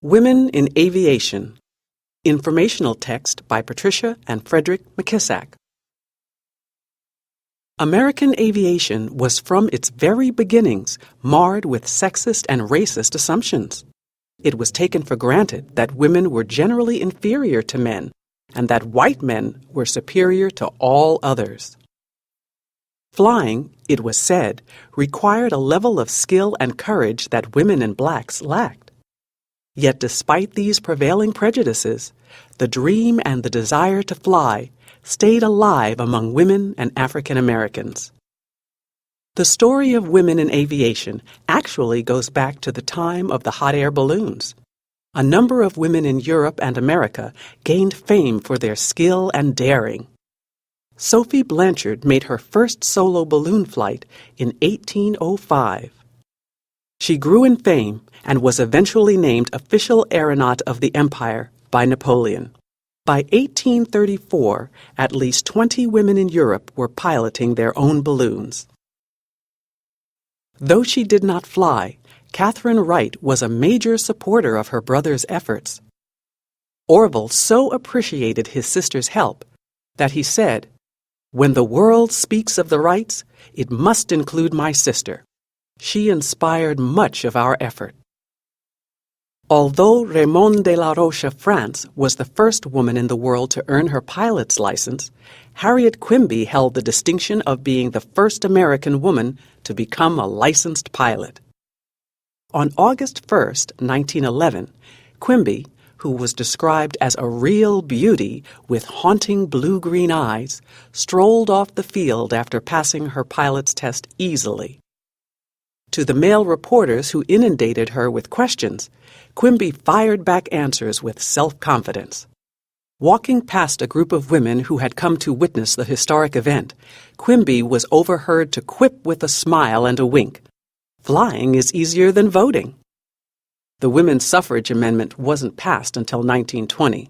Women in Aviation. Informational text by Patricia and Frederick McKissack. American aviation was from its very beginnings marred with sexist and racist assumptions. It was taken for granted that women were generally inferior to men and that white men were superior to all others. Flying, it was said, required a level of skill and courage that women and blacks lacked. Yet despite these prevailing prejudices, the dream and the desire to fly stayed alive among women and African Americans. The story of women in aviation actually goes back to the time of the hot air balloons. A number of women in Europe and America gained fame for their skill and daring. Sophie Blanchard made her first solo balloon flight in 1805. She grew in fame and was eventually named official aeronaut of the empire by Napoleon. By 1834, at least 20 women in Europe were piloting their own balloons. Though she did not fly, Catherine Wright was a major supporter of her brother's efforts. Orville so appreciated his sister's help that he said, "When the world speaks of the Wrights, it must include my sister. She inspired much of our effort." Although Raymond de la Roche of France was the first woman in the world to earn her pilot's license, Harriet Quimby held the distinction of being the first American woman to become a licensed pilot. On August 1, 1911, Quimby, who was described as a real beauty with haunting blue-green eyes, strolled off the field after passing her pilot's test easily. To the male reporters who inundated her with questions, Quimby fired back answers with self-confidence. Walking past a group of women who had come to witness the historic event, Quimby was overheard to quip with a smile and a wink, "Flying is easier than voting." The women's suffrage amendment wasn't passed until 1920.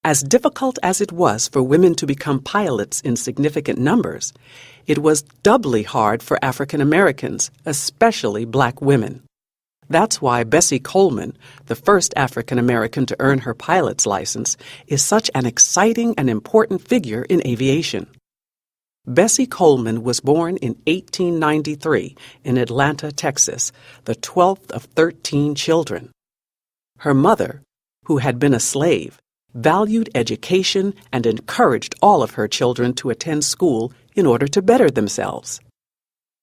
As difficult as it was for women to become pilots in significant numbers, it was doubly hard for African Americans, especially black women. That's why Bessie Coleman, the first African American to earn her pilot's license, is such an exciting and important figure in aviation. Bessie Coleman was born in 1893 in Atlanta, Texas, the 12th of 13 children. Her mother, who had been a slave, valued education and encouraged all of her children to attend school in order to better themselves.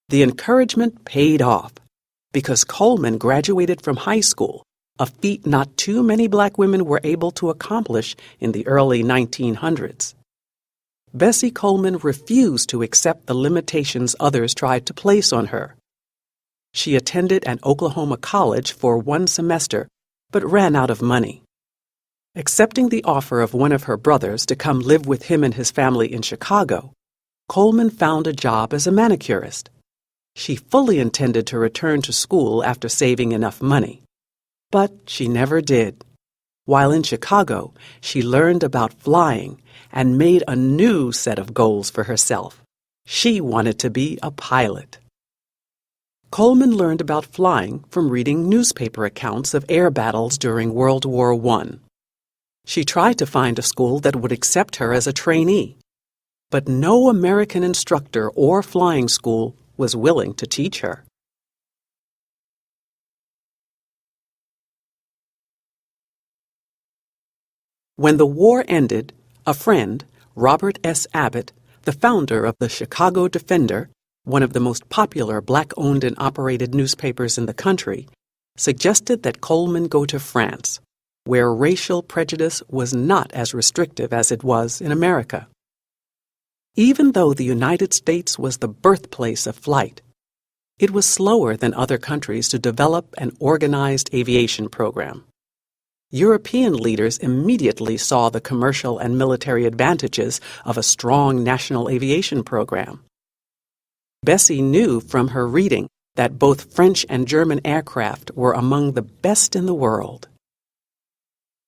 The encouragement paid off because Coleman graduated from high school, a feat not too many black women were able to accomplish in the early 1900s. Bessie Coleman refused to accept the limitations others tried to place on her. She attended an Oklahoma college for one semester, but ran out of money. Accepting the offer of one of her brothers to come live with him and his family in Chicago, Coleman found a job as a manicurist. She fully intended to return to school after saving enough money. But she never did. While in Chicago, she learned about flying and made a new set of goals for herself. She wanted to be a pilot. Coleman learned about flying from reading newspaper accounts of air battles during World War I. She tried to find a school that would accept her as a trainee, but no American instructor or flying school was willing to teach her. When the war ended, a friend, Robert S. Abbott, the founder of the Chicago Defender, one of the most popular black-owned and operated newspapers in the country, suggested that Coleman go to France, where racial prejudice was not as restrictive as it was in America. Even though the United States was the birthplace of flight, it was slower than other countries to develop an organized aviation program. European leaders immediately saw the commercial and military advantages of a strong national aviation program. Bessie knew from her reading that both French and German aircraft were among the best in the world.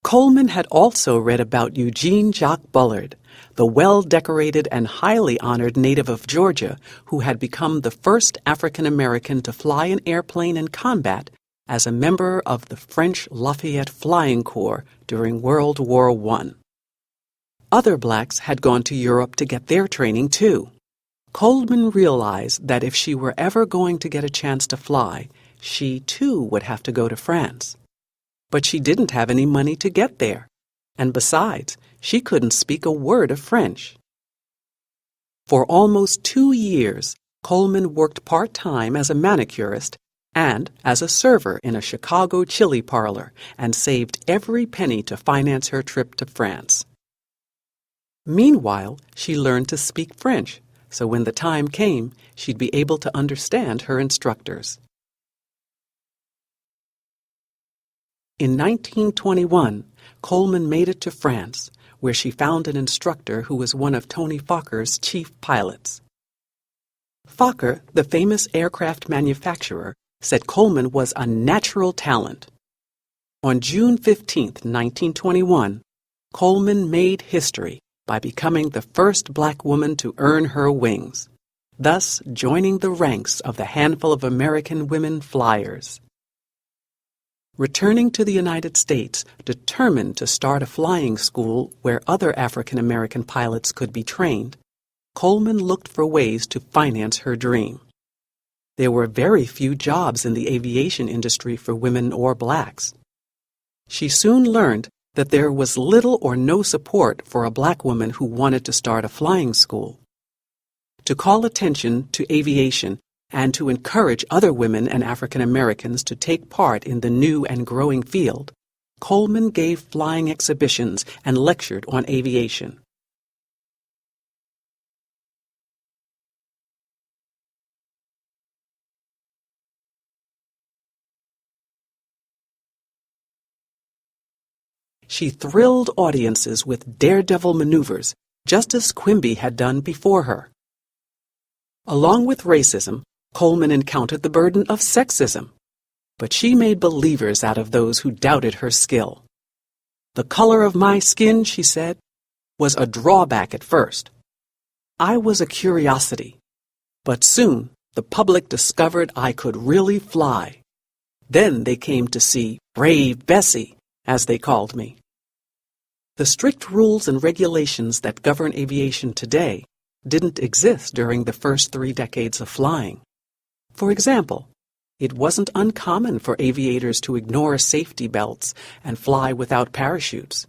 Coleman had also read about Eugene Jacques Bullard, the well-decorated and highly honored native of Georgia who had become the first African American to fly an airplane in combat as a member of the French Lafayette Flying Corps during World War I. Other blacks had gone to Europe to get their training too. Coleman realized that if she were ever going to get a chance to fly, she too would have to go to France. But she didn't have any money to get there, and besides, she couldn't speak a word of French. For almost 2 years, Coleman worked part-time as a manicurist and as a server in a Chicago chili parlor and saved every penny to finance her trip to France. Meanwhile, she learned to speak French, so when the time came, she'd be able to understand her instructors. In 1921, Coleman made it to France, where she found an instructor who was one of Tony Fokker's chief pilots. Fokker, the famous aircraft manufacturer, said Coleman was a natural talent. On June 15, 1921, Coleman made history by becoming the first black woman to earn her wings, thus joining the ranks of the handful of American women flyers. Returning to the United States, determined to start a flying school where other African American pilots could be trained, Coleman looked for ways to finance her dream. There were very few jobs in the aviation industry for women or blacks. She soon learned that there was little or no support for a black woman who wanted to start a flying school. To call attention to aviation and to encourage other women and African Americans to take part in the new and growing field, Coleman gave flying exhibitions and lectured on aviation. She thrilled audiences with daredevil maneuvers, just as Quimby had done before her. Along with racism, Coleman encountered the burden of sexism, but she made believers out of those who doubted her skill. The color of my skin, she said, was a drawback at first. I was a curiosity, but soon the public discovered I could really fly. Then they came to see Brave Bessie, as they called me. The strict rules and regulations that govern aviation today didn't exist during the first 3 decades of flying. For example, it wasn't uncommon for aviators to ignore safety belts and fly without parachutes.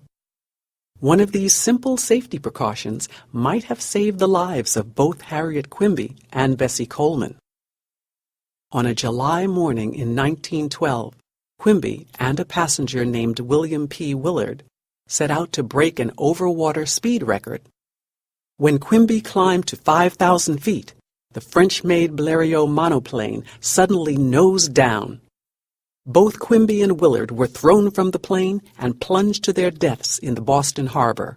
One of these simple safety precautions might have saved the lives of both Harriet Quimby and Bessie Coleman. On a July morning in 1912, Quimby and a passenger named William P. Willard set out to break an overwater speed record. When Quimby climbed to 5,000 feet, the French-made Blériot monoplane suddenly nosed down. Both Quimby and Willard were thrown from the plane and plunged to their deaths in the Boston harbor.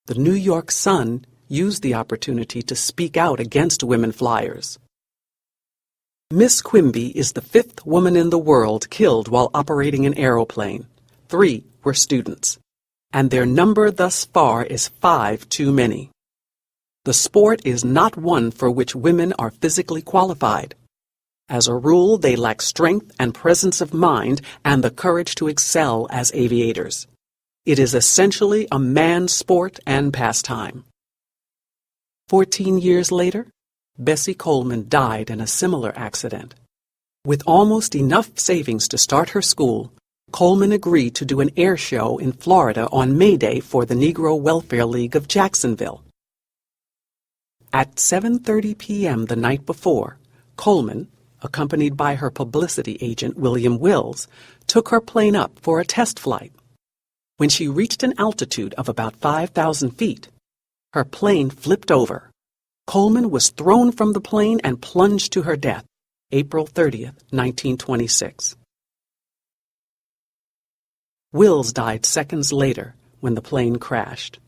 The New York Sun used the opportunity to speak out against women flyers. Miss Quimby is the 5th woman in the world killed while operating an aeroplane. 3 were students, and their number thus far is 5 too many. The sport is not one for which women are physically qualified. As a rule, they lack strength and presence of mind and the courage to excel as aviators. It is essentially a man's sport and pastime. 14 years later, Bessie Coleman died in a similar accident. With almost enough savings to start her school, Coleman agreed to do an air show in Florida on May Day for the Negro Welfare League of Jacksonville. At 7:30 p.m. the night before, Coleman, accompanied by her publicity agent William Wills, took her plane up for a test flight. When she reached an altitude of about 5,000 feet, her plane flipped over. Coleman was thrown from the plane and plunged to her death, April 30th, 1926. Wills died seconds later when the plane crashed.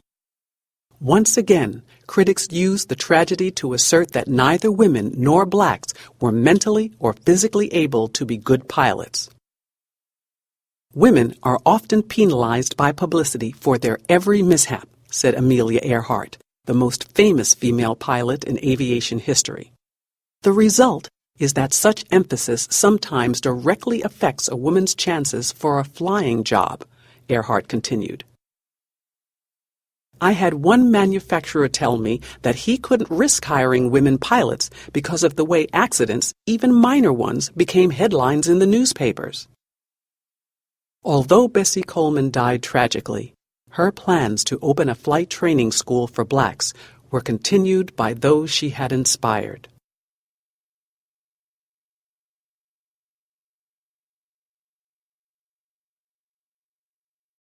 Once again, critics used the tragedy to assert that neither women nor blacks were mentally or physically able to be good pilots. Women are often penalized by publicity for their every mishap, said Amelia Earhart, the most famous female pilot in aviation history. The result is that such emphasis sometimes directly affects a woman's chances for a flying job, Earhart continued. I had one manufacturer tell me that he couldn't risk hiring women pilots because of the way accidents, even minor ones, became headlines in the newspapers. Although Bessie Coleman died tragically, her plans to open a flight training school for blacks were continued by those she had inspired.